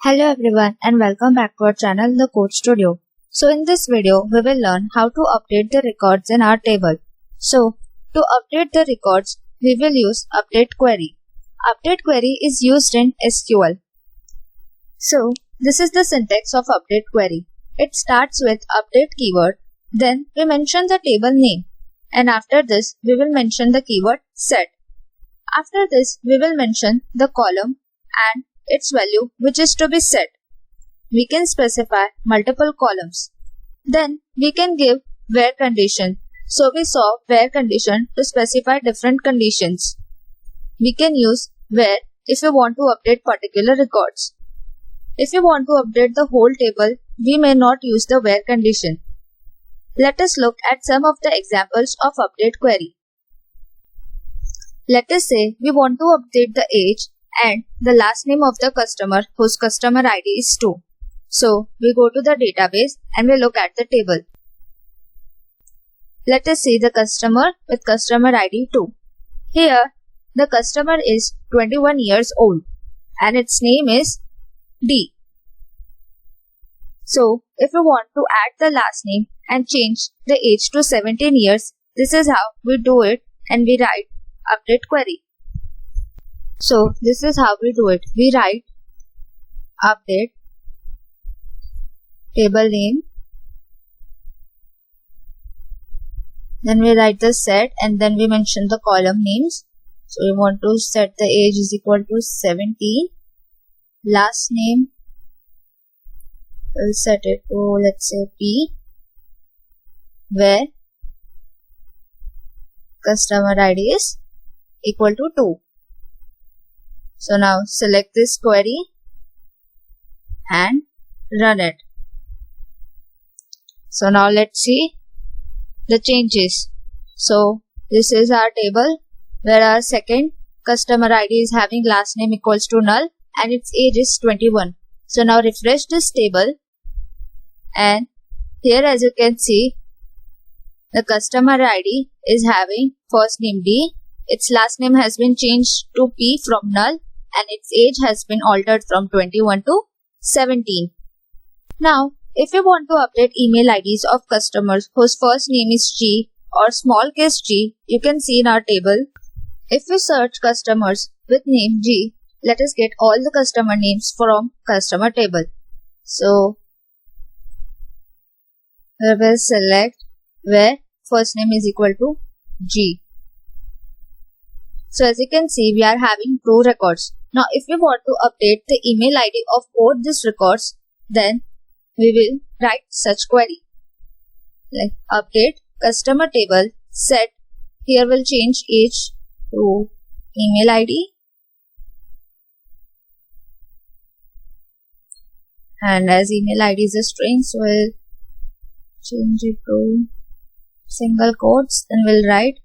Hello everyone and welcome back to our channel The Code Studio. So in this video we will learn how to update the records in our table. So to update the records we will use update query. Update query is used in SQL. So this is the syntax of update query. It starts with update keyword, then we mention the table name, and after this we will mention the keyword set. After this we will mention the column and its value which is to be set. We can specify multiple columns. Then we can give where condition. So we saw where condition to specify different conditions. We can use where if we want to update particular records. If we want to update the whole table, we may not use the where condition. Let us look at some of the examples of update query. Let us say we want to update the age and the last name of the customer whose customer ID is 2. So we go to the database and we look at the table. Let us see the customer with customer ID 2. Here the customer is 21 years old and its name is D. So if we want to add the last name and change the age to 17 years, this is how we do it and we write update query. So this is how we do it. We write update table name, then we write the set and then we mention the column names. So we want to set the age is equal to 17. Last name, we'll set it to let's say P, where customer ID is equal to 2. So now select this query and run it. So now let's see the changes. So this is our table where our second customer ID is having last name equals to null and its age is 21. So now refresh this table and here as you can see the customer ID is having first name D, its last name has been changed to P from null and its age has been altered from 21 to 17. Now, if you want to update email IDs of customers whose first name is G or small case g, you can see in our table. If we search customers with name G, let us get all the customer names from customer table. So, we will select where first name is equal to G. So as you can see, we are having two records. Now if we want to update the email ID of both these records, then we will write such query. Like update customer table set, here we'll change age to email ID. And as email ID is a string, so we'll change it to single quotes. Then we'll write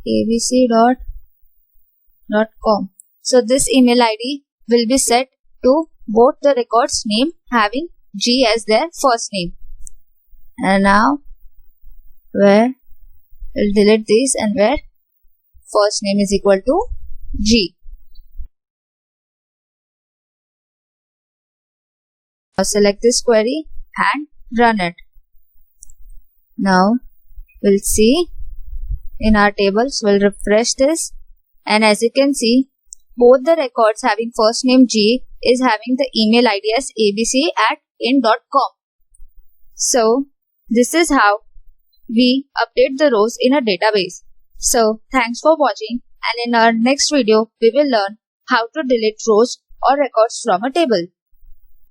abc.com. So this email ID will be set to both the records name having G as their first name. And now where we'll delete this and where first name is equal to G. Now select this query and run it. Now we'll see in our tables, we'll refresh this. And as you can see, both the records having first name G is having the email ID as abc@in.com. So this is how we update the rows in a database. So thanks for watching, and in our next video we will learn how to delete rows or records from a table.